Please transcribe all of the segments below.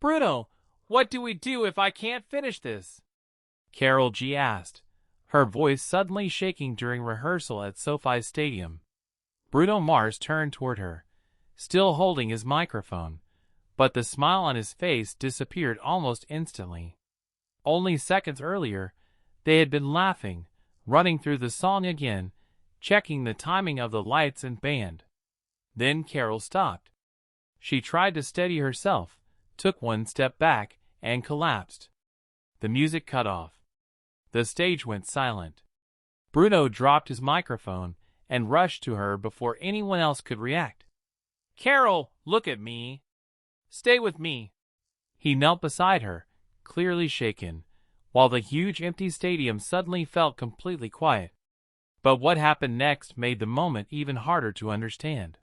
Bruno, what do we do if I can't finish this? Karol G asked, her voice suddenly shaking during rehearsal at SoFi Stadium. Bruno Mars turned toward her, still holding his microphone, but the smile on his face disappeared almost instantly. Only seconds earlier, they had been laughing, running through the song again, checking the timing of the lights and band. Then Karol stopped. She tried to steady herself, took one step back, and collapsed. The music cut off. The stage went silent. Bruno dropped his microphone and rushed to her before anyone else could react. Karol, look at me. Stay with me. He knelt beside her, clearly shaken, while the huge empty stadium suddenly felt completely quiet. But what happened next made the moment even harder to understand.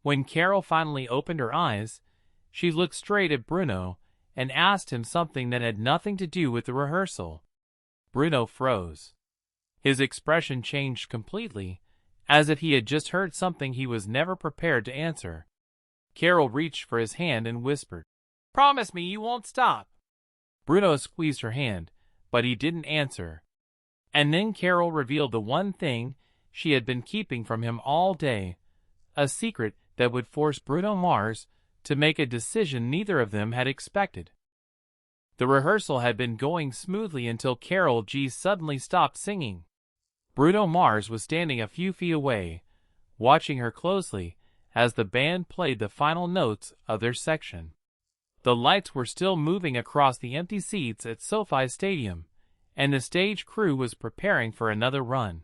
When Karol finally opened her eyes, she looked straight at Bruno and asked him something that had nothing to do with the rehearsal. Bruno froze. His expression changed completely, as if he had just heard something he was never prepared to answer. Karol reached for his hand and whispered, "Promise me you won't stop." Bruno squeezed her hand, but he didn't answer. And then Karol revealed the one thing she had been keeping from him all day, a secret that would force Bruno Mars to make a decision neither of them had expected. The rehearsal had been going smoothly until Karol G suddenly stopped singing. Bruno Mars was standing a few feet away, watching her closely as the band played the final notes of their section. The lights were still moving across the empty seats at SoFi Stadium, and the stage crew was preparing for another run.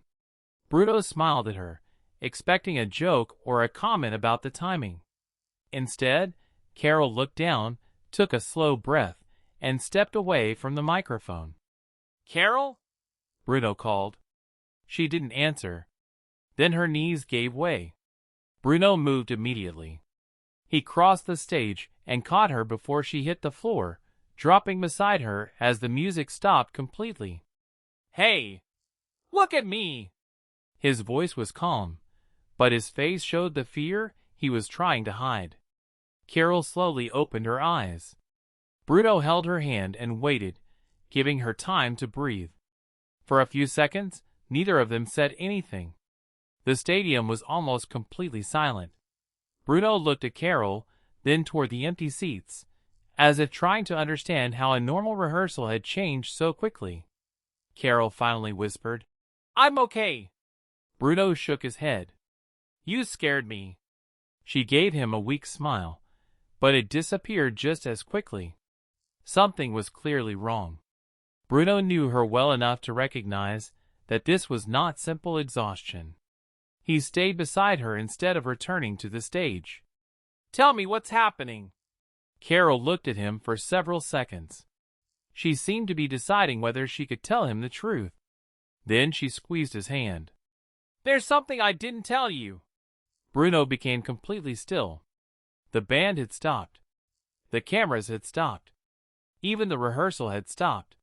Bruno smiled at her, expecting a joke or a comment about the timing. Instead, Karol looked down, took a slow breath, and stepped away from the microphone. "Karol?" Bruno called. She didn't answer. Then her knees gave way. Bruno moved immediately. He crossed the stage and caught her before she hit the floor, dropping beside her as the music stopped completely. "Hey! Look at me!" His voice was calm, but his face showed the fear he was trying to hide. Karol slowly opened her eyes. Bruno held her hand and waited, giving her time to breathe. For a few seconds, neither of them said anything. The stadium was almost completely silent. Bruno looked at Karol, then toward the empty seats, as if trying to understand how a normal rehearsal had changed so quickly. Karol finally whispered, "I'm okay." Bruno shook his head. "You scared me." She gave him a weak smile, but it disappeared just as quickly. Something was clearly wrong. Bruno knew her well enough to recognize that this was not simple exhaustion. He stayed beside her instead of returning to the stage. "Tell me what's happening." Karol looked at him for several seconds. She seemed to be deciding whether she could tell him the truth. Then she squeezed his hand. "There's something I didn't tell you." Bruno became completely still. The band had stopped. The cameras had stopped. Even the rehearsal had stopped.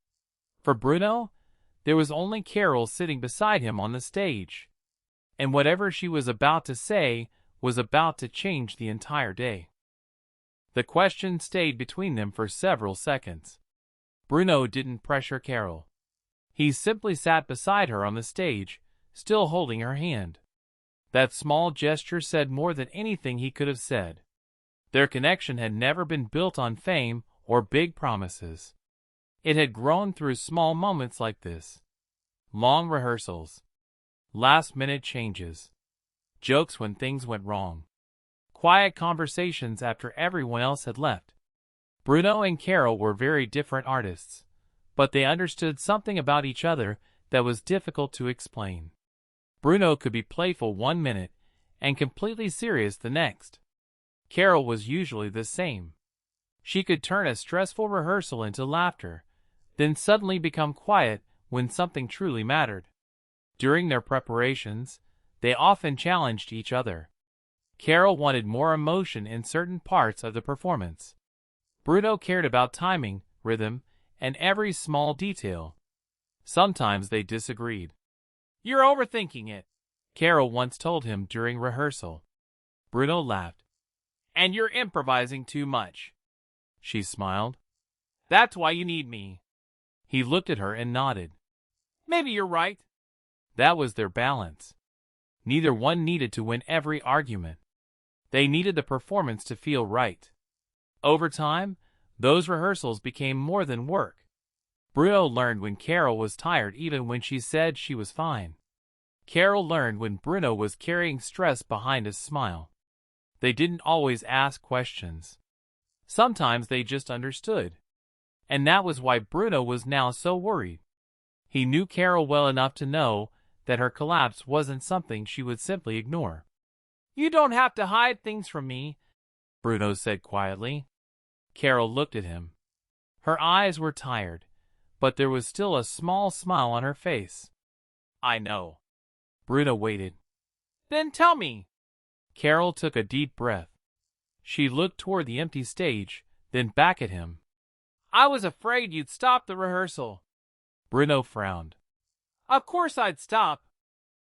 For Bruno, there was only Karol sitting beside him on the stage. And whatever she was about to say was about to change the entire day. The question stayed between them for several seconds. Bruno didn't pressure Karol. He simply sat beside her on the stage, still holding her hand. That small gesture said more than anything he could have said. Their connection had never been built on fame or big promises. It had grown through small moments like this. Long rehearsals. Last-minute changes. Jokes when things went wrong. Quiet conversations after everyone else had left. Bruno and Karol were very different artists, but they understood something about each other that was difficult to explain. Bruno could be playful one minute and completely serious the next. Karol was usually the same. She could turn a stressful rehearsal into laughter, then suddenly become quiet when something truly mattered. During their preparations, they often challenged each other. Karol wanted more emotion in certain parts of the performance. Bruno cared about timing, rhythm, and every small detail. Sometimes they disagreed. "You're overthinking it," Karol once told him during rehearsal. Bruno laughed. "And you're improvising too much." she smiled. "That's why you need me." He looked at her and nodded. "Maybe you're right." That was their balance. Neither one needed to win every argument. They needed the performance to feel right. Over time, those rehearsals became more than work. Bruno learned when Karol was tired even when she said she was fine. Karol learned when Bruno was carrying stress behind his smile. They didn't always ask questions. Sometimes they just understood. And that was why Bruno was now so worried. He knew Karol well enough to know that her collapse wasn't something she would simply ignore. "You don't have to hide things from me," Bruno said quietly. Karol looked at him. Her eyes were tired, but there was still a small smile on her face. "I know." Bruno waited. "Then tell me." Karol took a deep breath. She looked toward the empty stage, then back at him. "I was afraid you'd stop the rehearsal." Bruno frowned. "Of course I'd stop."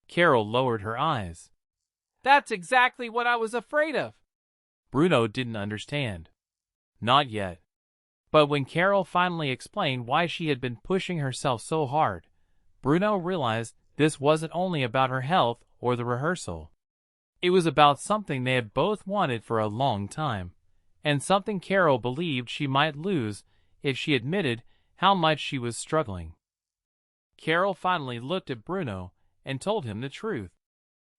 Karol lowered her eyes. "That's exactly what I was afraid of." Bruno didn't understand. Not yet. But when Karol finally explained why she had been pushing herself so hard, Bruno realized this wasn't only about her health or the rehearsal. It was about something they had both wanted for a long time, and something Karol believed she might lose if she admitted how much she was struggling. Karol finally looked at Bruno and told him the truth.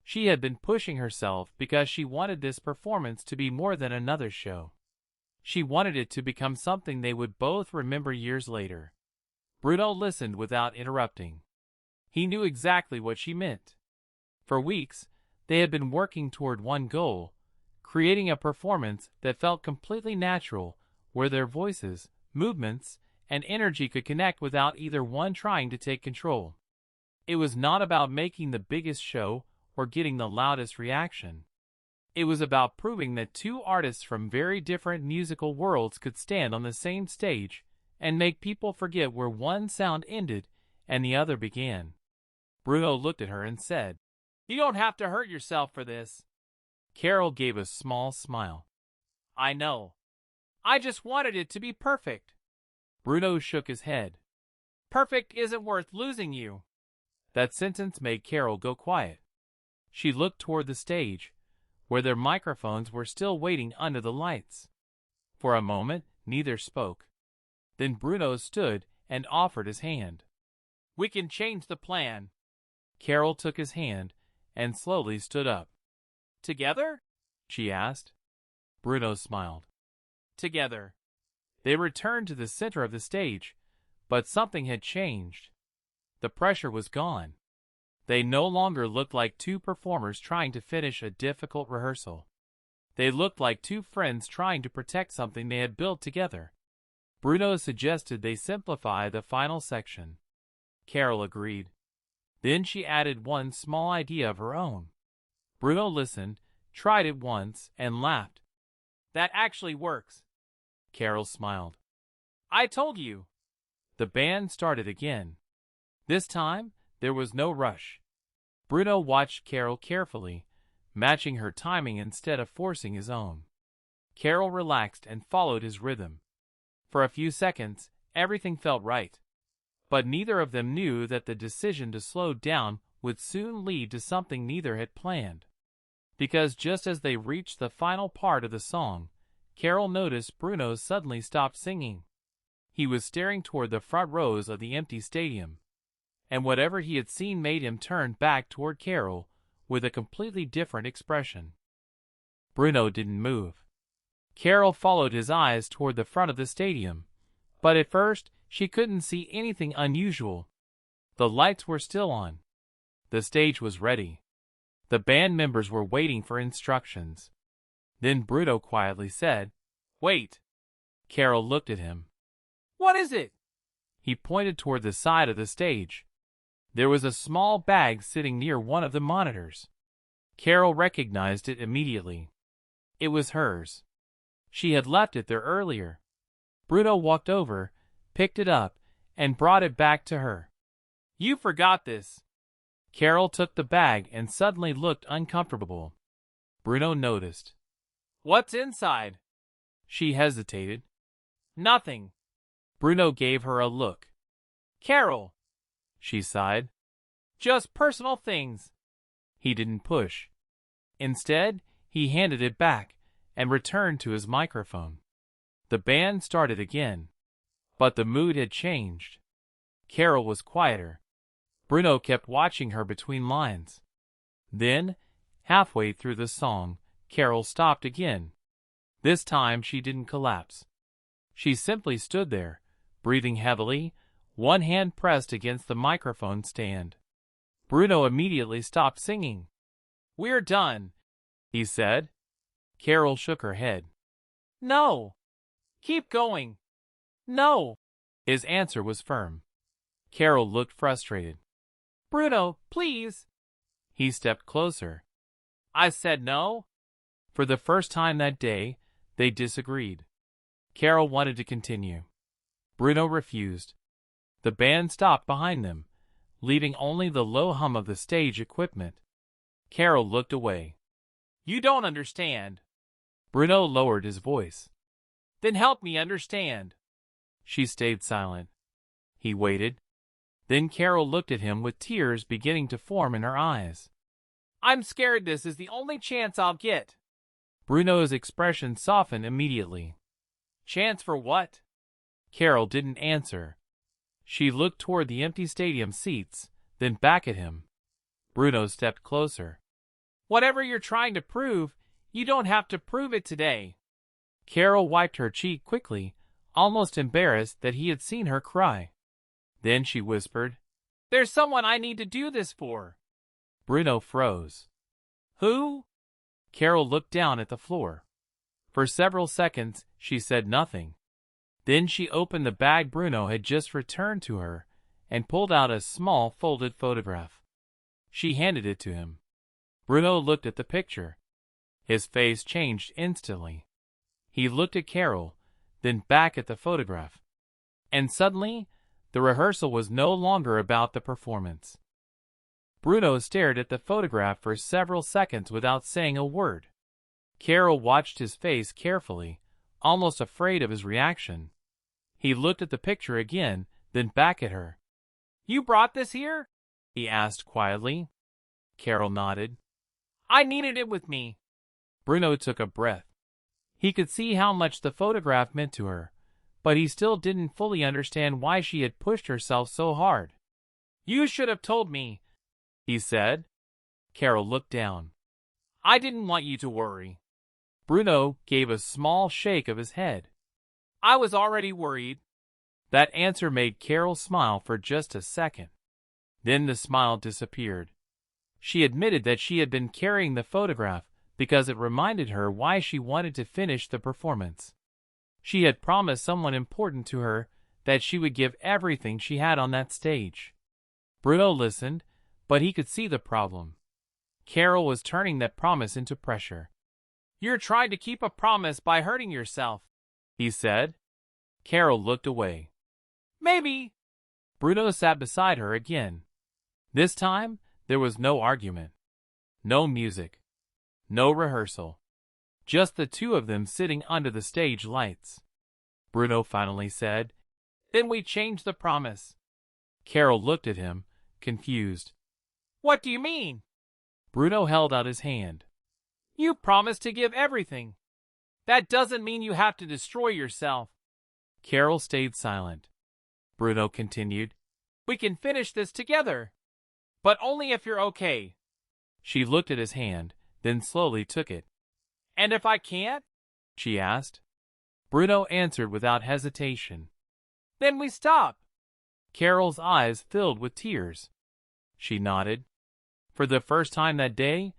She had been pushing herself because she wanted this performance to be more than another show. She wanted it to become something they would both remember years later. Bruno listened without interrupting. He knew exactly what she meant. For weeks, they had been working toward one goal, creating a performance that felt completely natural, where their voices, movements, and energy could connect without either one trying to take control. It was not about making the biggest show or getting the loudest reaction. It was about proving that two artists from very different musical worlds could stand on the same stage and make people forget where one sound ended and the other began. Bruno looked at her and said, "You don't have to hurt yourself for this." Karol gave a small smile. "I know. I just wanted it to be perfect." Bruno shook his head. "Perfect isn't worth losing you." That sentence made Karol go quiet. She looked toward the stage, where their microphones were still waiting under the lights. For a moment, neither spoke. Then Bruno stood and offered his hand. "We can change the plan." Karol took his hand and slowly stood up. "Together?" she asked. Bruno smiled. "Together." They returned to the center of the stage, but something had changed. The pressure was gone. They no longer looked like two performers trying to finish a difficult rehearsal. They looked like two friends trying to protect something they had built together. Bruno suggested they simplify the final section. Karol agreed. Then she added one small idea of her own. Bruno listened, tried it once, and laughed. "That actually works." Karol smiled. "I told you." The band started again. This time, there was no rush. Bruno watched Karol carefully, matching her timing instead of forcing his own. Karol relaxed and followed his rhythm. For a few seconds, everything felt right. But neither of them knew that the decision to slow down would soon lead to something neither had planned. Because just as they reached the final part of the song, Karol noticed Bruno suddenly stopped singing. He was staring toward the front rows of the empty stadium. And whatever he had seen made him turn back toward Karol with a completely different expression. Bruno didn't move. Karol followed his eyes toward the front of the stadium, but at first she couldn't see anything unusual. The lights were still on. The stage was ready. The band members were waiting for instructions. Then Bruno quietly said, "Wait." Karol looked at him. "What is it?" He pointed toward the side of the stage. There was a small bag sitting near one of the monitors. Karol recognized it immediately. It was hers. She had left it there earlier. Bruno walked over, picked it up, and brought it back to her. "You forgot this." Karol took the bag and suddenly looked uncomfortable. Bruno noticed. "What's inside?" She hesitated. Nothing. Bruno gave her a look. Karol, she sighed. Just personal things. He didn't push. Instead, he handed it back and returned to his microphone. The band started again, but the mood had changed. Karol was quieter. Bruno kept watching her between lines. Then, halfway through the song, Karol stopped again. This time she didn't collapse. She simply stood there, breathing heavily, one hand pressed against the microphone stand. Bruno immediately stopped singing. We're done, he said. Karol shook her head. No. Keep going. No. His answer was firm. Karol looked frustrated. Bruno, please. He stepped closer. I said no. For the first time that day, they disagreed. Karol wanted to continue. Bruno refused. The band stopped behind them, leaving only the low hum of the stage equipment. Karol looked away. You don't understand. Bruno lowered his voice. Then help me understand. She stayed silent. He waited. Then Karol looked at him with tears beginning to form in her eyes. I'm scared this is the only chance I'll get. Bruno's expression softened immediately. Chance for what? Karol didn't answer. She looked toward the empty stadium seats, then back at him. Bruno stepped closer. Whatever you're trying to prove, you don't have to prove it today. Karol wiped her cheek quickly, almost embarrassed that he had seen her cry. Then she whispered, There's someone I need to do this for. Bruno froze. Who? Karol looked down at the floor. For several seconds, she said nothing. Then she opened the bag Bruno had just returned to her and pulled out a small folded photograph. She handed it to him. Bruno looked at the picture. His face changed instantly. He looked at Karol, then back at the photograph. And suddenly, the rehearsal was no longer about the performance. Bruno stared at the photograph for several seconds without saying a word. Karol watched his face carefully, almost afraid of his reaction. He looked at the picture again, then back at her. You brought this here? He asked quietly. Karol nodded. I needed it with me. Bruno took a breath. He could see how much the photograph meant to her, but he still didn't fully understand why she had pushed herself so hard. You should have told me, he said. Karol looked down. I didn't want you to worry. Bruno gave a small shake of his head. I was already worried. That answer made Karol smile for just a second. Then the smile disappeared. She admitted that she had been carrying the photograph because it reminded her why she wanted to finish the performance. She had promised someone important to her that she would give everything she had on that stage. Bruno listened, but he could see the problem. Karol was turning that promise into pressure. You're trying to keep a promise by hurting yourself, he said. Karol looked away. Maybe. Bruno sat beside her again. This time, there was no argument. No music. No rehearsal. Just the two of them sitting under the stage lights. Bruno finally said, Then we change the promise. Karol looked at him, confused. What do you mean? Bruno held out his hand. You promised to give everything. That doesn't mean you have to destroy yourself. Karol stayed silent. Bruno continued, We can finish this together. But only if you're okay. She looked at his hand, then slowly took it. And if I can't? She asked. Bruno answered without hesitation. Then we stop. Karol's eyes filled with tears. She nodded. For the first time that day,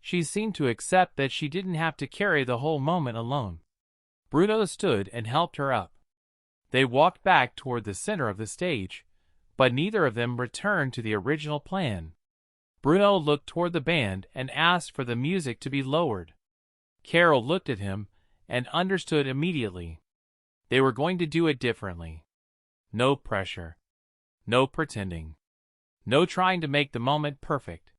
she seemed to accept that she didn't have to carry the whole moment alone. Bruno stood and helped her up. They walked back toward the center of the stage, but neither of them returned to the original plan. Bruno looked toward the band and asked for the music to be lowered. Karol looked at him and understood immediately. They were going to do it differently. No pressure. No pretending. No trying to make the moment perfect.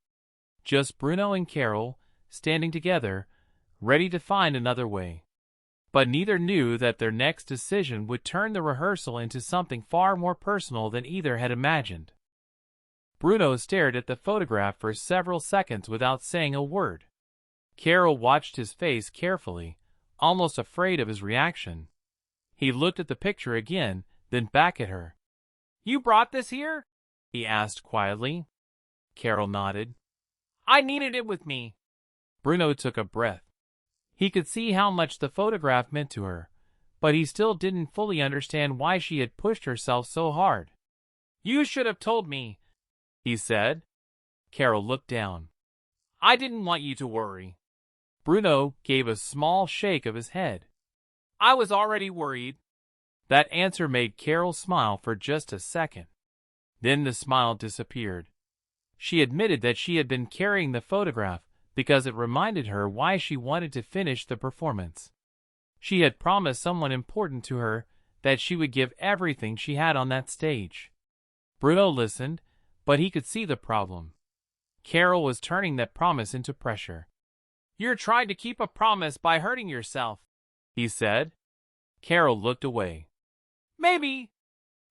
Just Bruno and Karol standing together, ready to find another way. But neither knew that their next decision would turn the rehearsal into something far more personal than either had imagined. Bruno stared at the photograph for several seconds without saying a word. Karol watched his face carefully, almost afraid of his reaction. He looked at the picture again, then back at her. "You brought this here?" he asked quietly. Karol nodded. "I needed it with me." Bruno took a breath. He could see how much the photograph meant to her, but he still didn't fully understand why she had pushed herself so hard. "You should have told me," he said. Karol looked down. "I didn't want you to worry." Bruno gave a small shake of his head. "I was already worried." That answer made Karol smile for just a second. Then the smile disappeared. She admitted that she had been carrying the photograph because it reminded her why she wanted to finish the performance. She had promised someone important to her that she would give everything she had on that stage. Bruno listened, but he could see the problem. Karol was turning that promise into pressure. "You're trying to keep a promise by hurting yourself," he said. Karol looked away. "Maybe."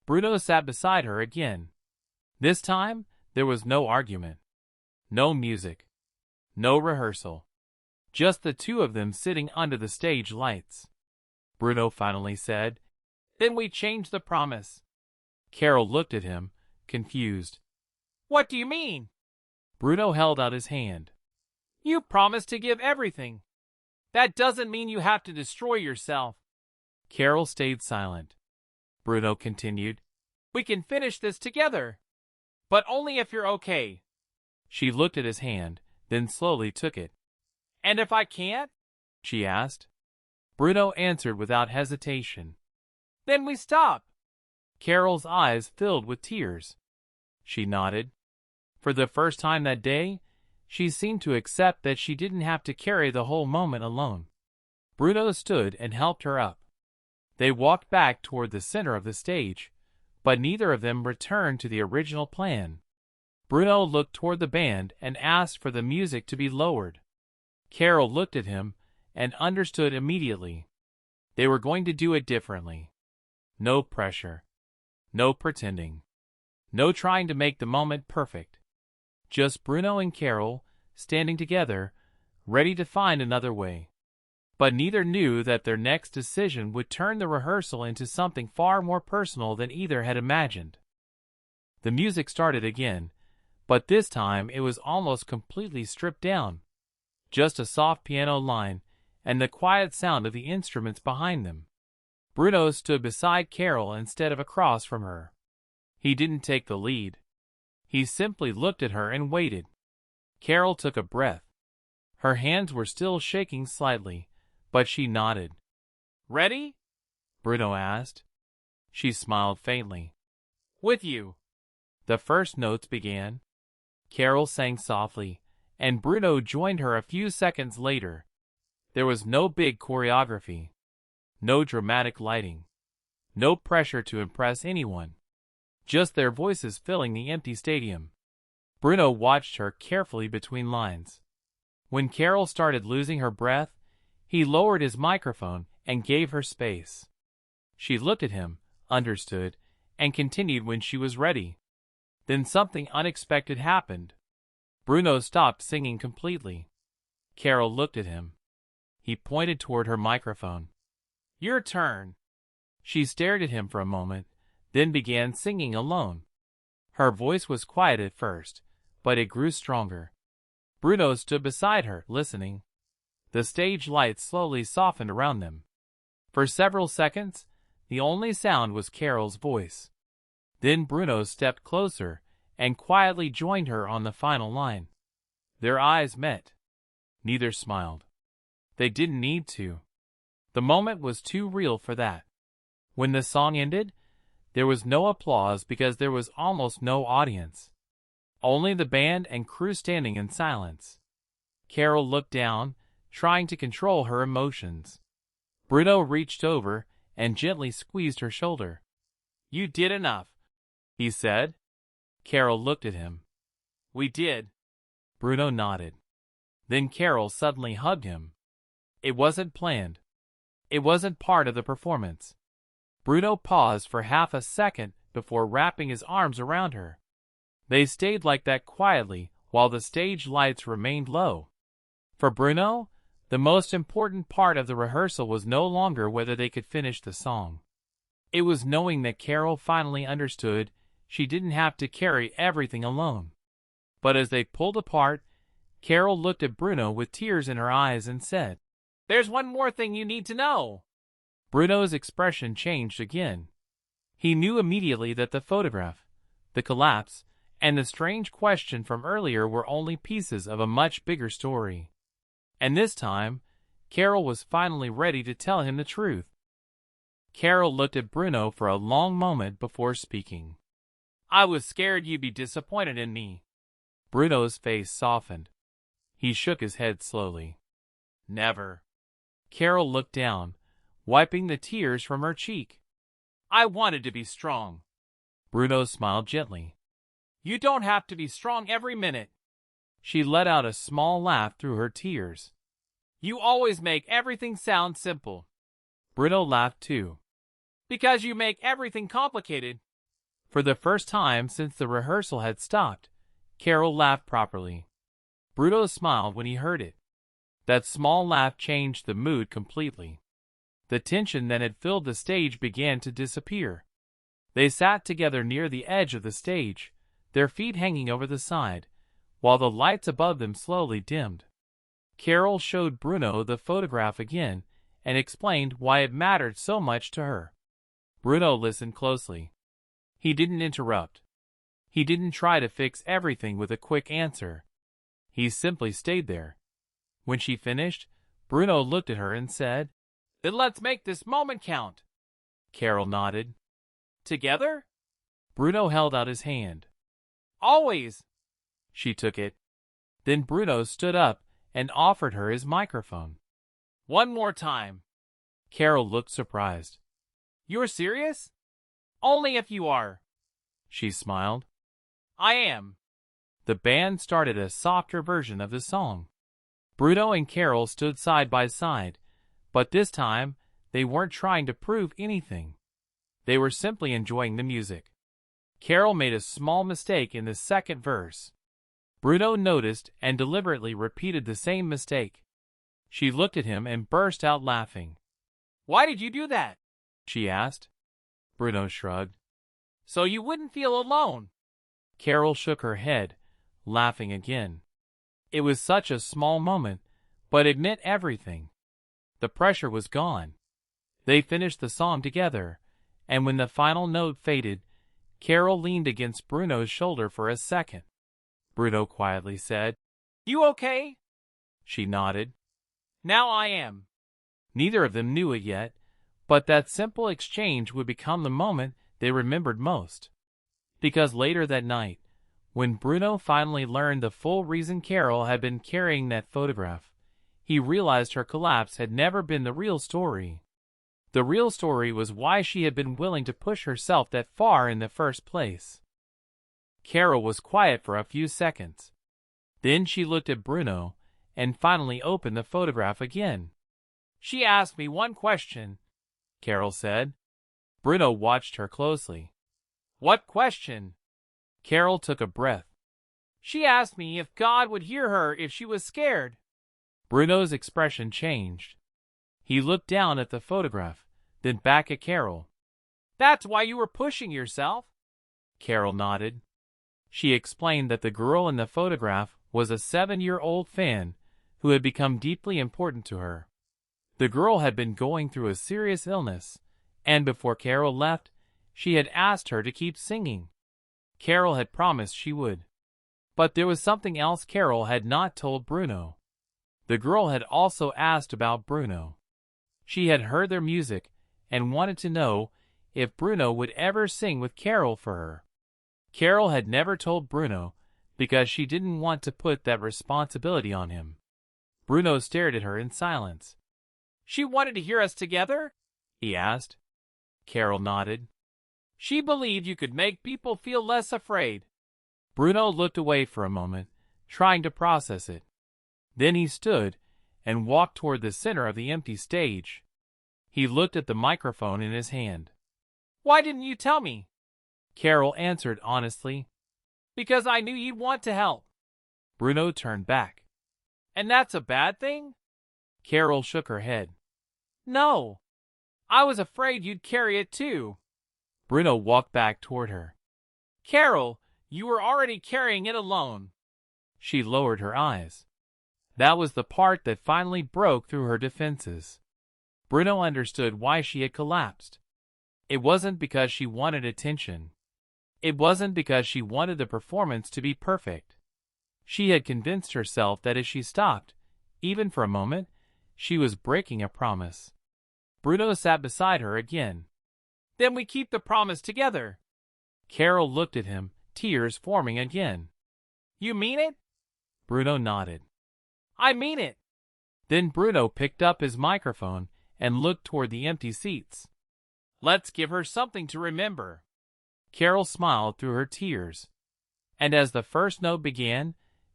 Bruno sat beside her again. This time, there was no argument. No music. No rehearsal. Just the two of them sitting under the stage lights. Bruno finally said, "Then we change the promise." Karol looked at him, confused. "What do you mean?" Bruno held out his hand. "You promised to give everything. That doesn't mean you have to destroy yourself." Karol stayed silent. Bruno continued, "We can finish this together. But only if you're okay." She looked at his hand, then slowly took it. "And if I can't?" she asked. Bruno answered without hesitation. "Then we stop." Karol's eyes filled with tears. She nodded. For the first time that day, she seemed to accept that she didn't have to carry the whole moment alone. Bruno stood and helped her up. They walked back toward the center of the stage, but neither of them returned to the original plan. Bruno looked toward the band and asked for the music to be lowered. Karol looked at him and understood immediately. They were going to do it differently. No pressure. No pretending. No trying to make the moment perfect. Just Bruno and Karol, standing together, ready to find another way. But neither knew that their next decision would turn the rehearsal into something far more personal than either had imagined. The music started again, but this time it was almost completely stripped down. Just a soft piano line and the quiet sound of the instruments behind them. Bruno stood beside Karol instead of across from her. He didn't take the lead. He simply looked at her and waited. Karol took a breath. Her hands were still shaking slightly, but she nodded. "Ready?" Bruno asked. She smiled faintly. "With you." The first notes began. Karol sang softly, and Bruno joined her a few seconds later. There was no big choreography. No dramatic lighting. No pressure to impress anyone. Just their voices filling the empty stadium. Bruno watched her carefully between lines. When Karol started losing her breath, he lowered his microphone and gave her space. She looked at him, understood, and continued when she was ready. Then something unexpected happened. Bruno stopped singing completely. Karol looked at him. He pointed toward her microphone. "Your turn." She stared at him for a moment, then began singing alone. Her voice was quiet at first, but it grew stronger. Bruno stood beside her, listening. The stage lights slowly softened around them. For several seconds, the only sound was Karol's voice. Then Bruno stepped closer and quietly joined her on the final line. Their eyes met. Neither smiled. They didn't need to. The moment was too real for that. When the song ended, there was no applause because there was almost no audience. Only the band and crew standing in silence. Karol looked down, trying to control her emotions. Bruno reached over and gently squeezed her shoulder. "You did enough," he said. Karol looked at him. "We did." Bruno nodded. Then Karol suddenly hugged him. It wasn't planned. It wasn't part of the performance. Bruno paused for half a second before wrapping his arms around her. They stayed like that quietly while the stage lights remained low. For Bruno, the most important part of the rehearsal was no longer whether they could finish the song. It was knowing that Karol finally understood she didn't have to carry everything alone. But as they pulled apart, Karol looked at Bruno with tears in her eyes and said, "There's one more thing you need to know." Bruno's expression changed again. He knew immediately that the photograph, the collapse, and the strange question from earlier were only pieces of a much bigger story. And this time, Karol was finally ready to tell him the truth. Karol looked at Bruno for a long moment before speaking. "I was scared you'd be disappointed in me." Bruno's face softened. He shook his head slowly. "Never." Karol looked down, wiping the tears from her cheek. "I wanted to be strong." Bruno smiled gently. "You don't have to be strong every minute." She let out a small laugh through her tears. "You always make everything sound simple." Bruno laughed too. "Because you make everything complicated." For the first time since the rehearsal had stopped, Karol laughed properly. Bruno smiled when he heard it. That small laugh changed the mood completely. The tension that had filled the stage began to disappear. They sat together near the edge of the stage, their feet hanging over the side, while the lights above them slowly dimmed. Karol showed Bruno the photograph again and explained why it mattered so much to her. Bruno listened closely. He didn't interrupt. He didn't try to fix everything with a quick answer. He simply stayed there. When she finished, Bruno looked at her and said, "Then let's make this moment count." Karol nodded. "Together?" Bruno held out his hand. "Always." She took it. Then Bruno stood up and offered her his microphone. "One more time." Karol looked surprised. "You're serious?" "Only if you are." She smiled. "I am." The band started a softer version of the song. Bruno and Karol stood side by side, but this time they weren't trying to prove anything. They were simply enjoying the music. Karol made a small mistake in the second verse. Bruno noticed and deliberately repeated the same mistake. She looked at him and burst out laughing. "Why did you do that?" she asked. Bruno shrugged. "So you wouldn't feel alone." Karol shook her head, laughing again. It was such a small moment, but it meant everything. The pressure was gone. They finished the song together, and when the final note faded, Karol leaned against Bruno's shoulder for a second. Bruno quietly said, "You okay?" She nodded. "Now I am." Neither of them knew it yet, but that simple exchange would become the moment they remembered most. Because later that night, when Bruno finally learned the full reason Karol had been carrying that photograph, he realized her collapse had never been the real story. The real story was why she had been willing to push herself that far in the first place. Karol was quiet for a few seconds. Then she looked at Bruno and finally opened the photograph again. "She asked me one question," Karol said. Bruno watched her closely. "What question?" Karol took a breath. "She asked me if God would hear her if she was scared." Bruno's expression changed. He looked down at the photograph, then back at Karol. "That's why you were pushing yourself?" Karol nodded. She explained that the girl in the photograph was a 7-year-old fan who had become deeply important to her. The girl had been going through a serious illness, and before Karol left, she had asked her to keep singing. Karol had promised she would. But there was something else Karol had not told Bruno. The girl had also asked about Bruno. She had heard their music and wanted to know if Bruno would ever sing with Karol for her. Karol had never told Bruno because she didn't want to put that responsibility on him. Bruno stared at her in silence. "She wanted to hear us together?" he asked. Karol nodded. "She believed you could make people feel less afraid." Bruno looked away for a moment, trying to process it. Then he stood and walked toward the center of the empty stage. He looked at the microphone in his hand. "Why didn't you tell me?" Karol answered honestly. "Because I knew you'd want to help." Bruno turned back. "And that's a bad thing?" Karol shook her head. "No. I was afraid you'd carry it too." Bruno walked back toward her. "Karol, you were already carrying it alone." She lowered her eyes. That was the part that finally broke through her defenses. Bruno understood why she had collapsed. It wasn't because she wanted attention. It wasn't because she wanted the performance to be perfect. She had convinced herself that if she stopped, even for a moment, she was breaking a promise. Bruno sat beside her again. "Then we keep the promise together." Karol looked at him, tears forming again. "You mean it?" Bruno nodded. "I mean it." Then Bruno picked up his microphone and looked toward the empty seats. "Let's give her something to remember." Karol smiled through her tears. And as the first note began,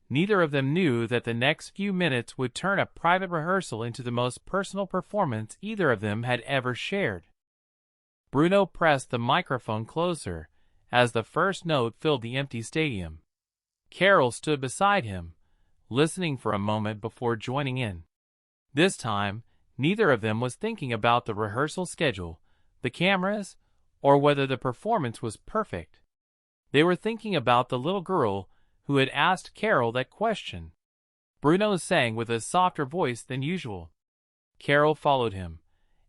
neither of them knew that the next few minutes would turn a private rehearsal into the most personal performance either of them had ever shared. Bruno pressed the microphone closer as the first note filled the empty stadium. Karol stood beside him, listening for a moment before joining in. This time, neither of them was thinking about the rehearsal schedule, the cameras, or whether the performance was perfect. They were thinking about the little girl who had asked Karol that question. Bruno sang with a softer voice than usual. Karol followed him,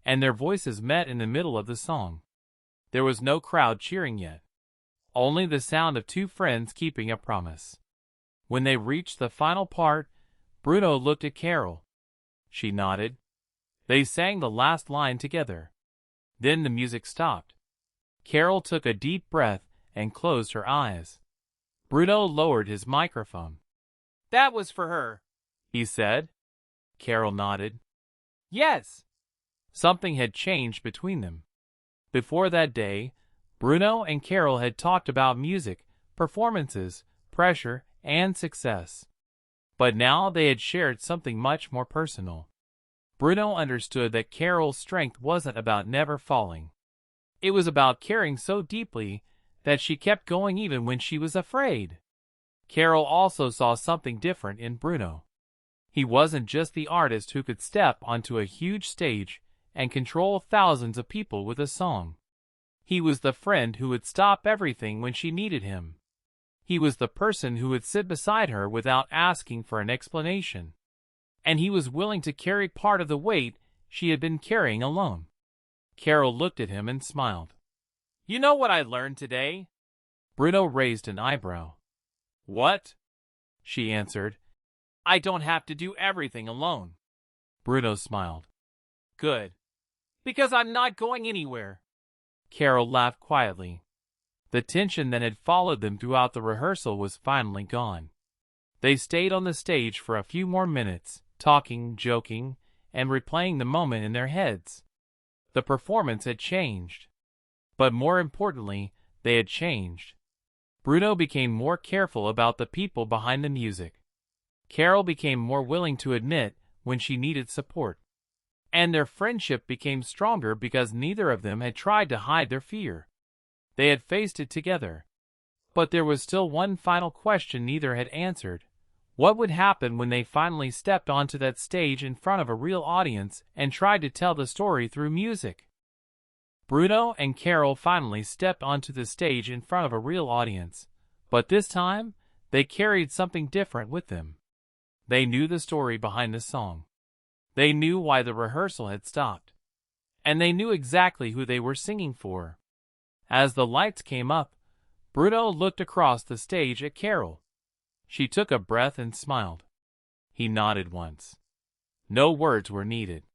and their voices met in the middle of the song. There was no crowd cheering yet, only the sound of two friends keeping a promise. When they reached the final part, Bruno looked at Karol. She nodded. They sang the last line together. Then the music stopped. Karol took a deep breath and closed her eyes. Bruno lowered his microphone. "That was for her," he said. Karol nodded. "Yes." Something had changed between them. Before that day, Bruno and Karol had talked about music, performances, pressure, and success. But now they had shared something much more personal. Bruno understood that Karol's strength wasn't about never falling. It was about caring so deeply that she kept going even when she was afraid. Karol also saw something different in Bruno. He wasn't just the artist who could step onto a huge stage and control thousands of people with a song. He was the friend who would stop everything when she needed him. He was the person who would sit beside her without asking for an explanation. And he was willing to carry part of the weight she had been carrying alone. Karol looked at him and smiled. "You know what I learned today?" Bruno raised an eyebrow. "What?" she answered. "I don't have to do everything alone." Bruno smiled. "Good. Because I'm not going anywhere." Karol laughed quietly. The tension that had followed them throughout the rehearsal was finally gone. They stayed on the stage for a few more minutes, talking, joking, and replaying the moment in their heads. The performance had changed. But more importantly, they had changed. Bruno became more careful about the people behind the music. Karol became more willing to admit when she needed support. And their friendship became stronger because neither of them had tried to hide their fear. They had faced it together. But there was still one final question neither had answered. What would happen when they finally stepped onto that stage in front of a real audience and tried to tell the story through music? Bruno and Karol finally stepped onto the stage in front of a real audience, but this time, they carried something different with them. They knew the story behind the song. They knew why the rehearsal had stopped. And they knew exactly who they were singing for. As the lights came up, Bruno looked across the stage at Karol. She took a breath and smiled. He nodded once. No words were needed.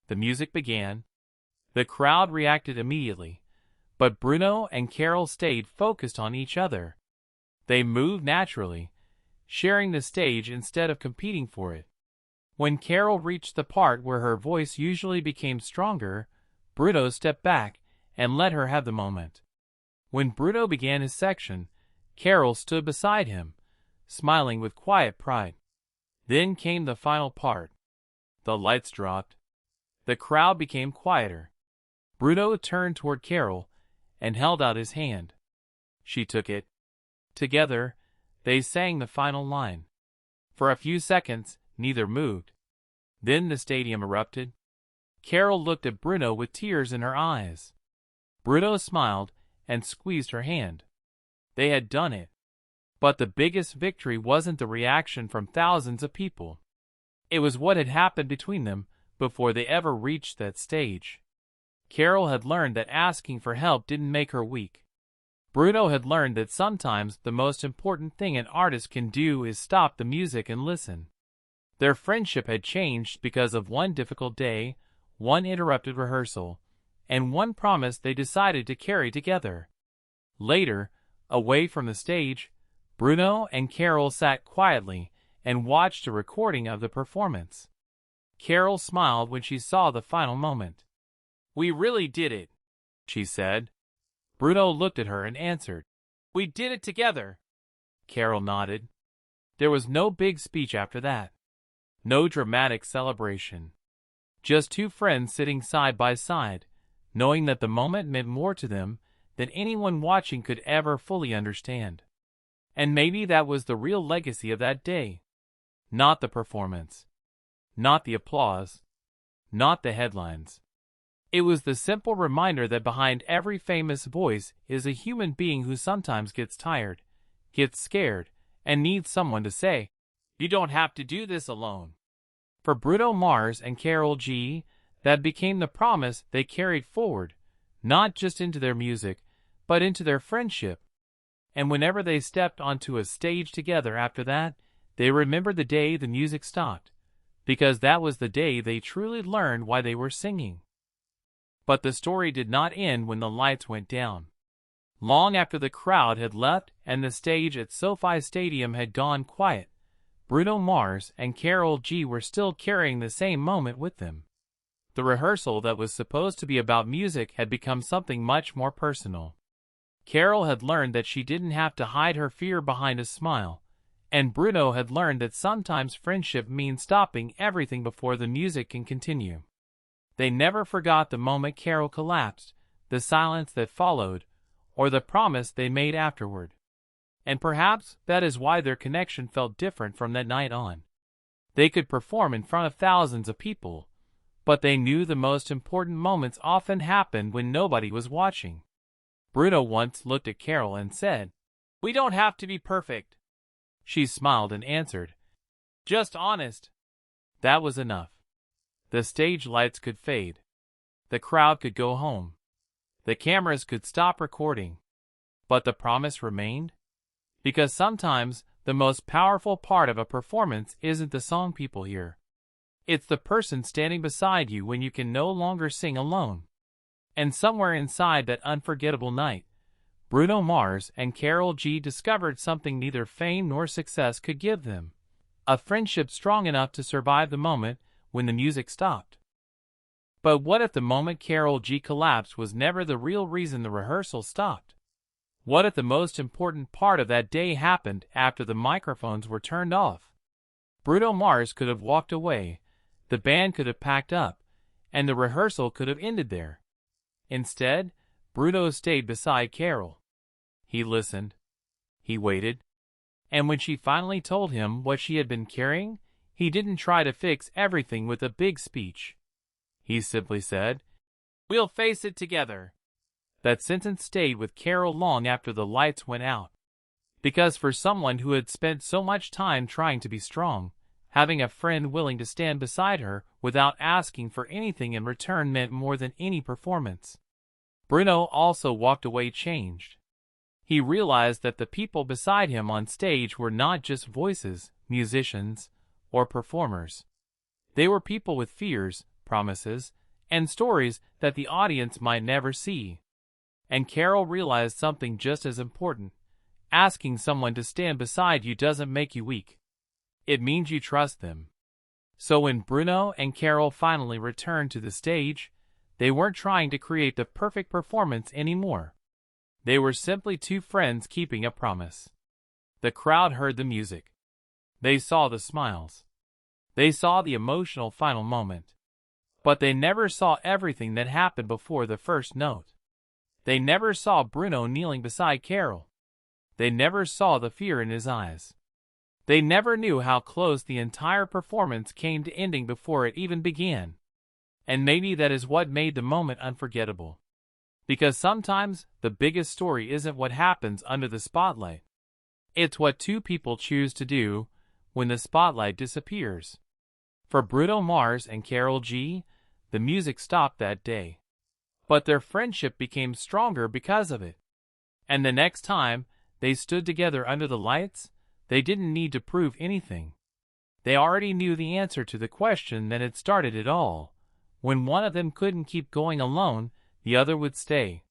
The music began. The crowd reacted immediately, but Bruno and Karol stayed focused on each other. They moved naturally, sharing the stage instead of competing for it. When Karol reached the part where her voice usually became stronger, Bruno stepped back and let her have the moment. When Bruno began his section, Karol stood beside him, smiling with quiet pride. Then came the final part. The lights dropped. The crowd became quieter. Bruno turned toward Karol and held out his hand. She took it. Together, they sang the final line. For a few seconds, neither moved. Then the stadium erupted. Karol looked at Bruno with tears in her eyes. Bruno smiled and squeezed her hand. They had done it. But the biggest victory wasn't the reaction from thousands of people. It was what had happened between them before they ever reached that stage. Karol had learned that asking for help didn't make her weak. Bruno had learned that sometimes the most important thing an artist can do is stop the music and listen. Their friendship had changed because of one difficult day, one interrupted rehearsal, and one promise they decided to carry together. Later, away from the stage, Bruno and Karol sat quietly and watched a recording of the performance. Karol smiled when she saw the final moment. "We really did it," she said. Bruno looked at her and answered, "We did it together." Karol nodded. There was no big speech after that. No dramatic celebration. Just two friends sitting side by side, knowing that the moment meant more to them than anyone watching could ever fully understand. And maybe that was the real legacy of that day. Not the performance. Not the applause. Not the headlines. It was the simple reminder that behind every famous voice is a human being who sometimes gets tired, gets scared, and needs someone to say, "You don't have to do this alone." For Bruno Mars and Karol G, that became the promise they carried forward, not just into their music, but into their friendship. And whenever they stepped onto a stage together after that, they remembered the day the music stopped, because that was the day they truly learned why they were singing. But the story did not end when the lights went down. Long after the crowd had left and the stage at SoFi Stadium had gone quiet, Bruno Mars and Karol G were still carrying the same moment with them. The rehearsal that was supposed to be about music had become something much more personal. Karol had learned that she didn't have to hide her fear behind a smile, and Bruno had learned that sometimes friendship means stopping everything before the music can continue. They never forgot the moment Karol collapsed, the silence that followed, or the promise they made afterward. And perhaps that is why their connection felt different from that night on. They could perform in front of thousands of people, but they knew the most important moments often happened when nobody was watching. Bruno once looked at Karol and said, "We don't have to be perfect." She smiled and answered, "Just honest." That was enough. The stage lights could fade. The crowd could go home. The cameras could stop recording. But the promise remained. Because sometimes the most powerful part of a performance isn't the song people hear. It's the person standing beside you when you can no longer sing alone. And somewhere inside that unforgettable night, Bruno Mars and Karol G discovered something neither fame nor success could give them. A friendship strong enough to survive the moment when the music stopped. But what if the moment Karol G collapsed was never the real reason the rehearsal stopped? What if the most important part of that day happened after the microphones were turned off? Bruno Mars could have walked away, the band could have packed up, and the rehearsal could have ended there. Instead, Bruno stayed beside Karol. He listened. He waited. And when she finally told him what she had been carrying, he didn't try to fix everything with a big speech. He simply said, "We'll face it together." That sentence stayed with Karol long after the lights went out. Because for someone who had spent so much time trying to be strong, having a friend willing to stand beside her without asking for anything in return meant more than any performance. Bruno also walked away changed. He realized that the people beside him on stage were not just voices, musicians, or performers. They were people with fears, promises, and stories that the audience might never see. And Karol realized something just as important. Asking someone to stand beside you doesn't make you weak. It means you trust them. So when Bruno and Karol finally returned to the stage, they weren't trying to create the perfect performance anymore. They were simply two friends keeping a promise. The crowd heard the music. They saw the smiles. They saw the emotional final moment. But they never saw everything that happened before the first note. They never saw Bruno kneeling beside Karol. They never saw the fear in his eyes. They never knew how close the entire performance came to ending before it even began. And maybe that is what made the moment unforgettable. Because sometimes the biggest story isn't what happens under the spotlight. It's what two people choose to do when the spotlight disappears. For Bruno Mars and Karol G, the music stopped that day. But their friendship became stronger because of it. And the next time they stood together under the lights, they didn't need to prove anything. They already knew the answer to the question that had started it all. When one of them couldn't keep going alone, the other would stay.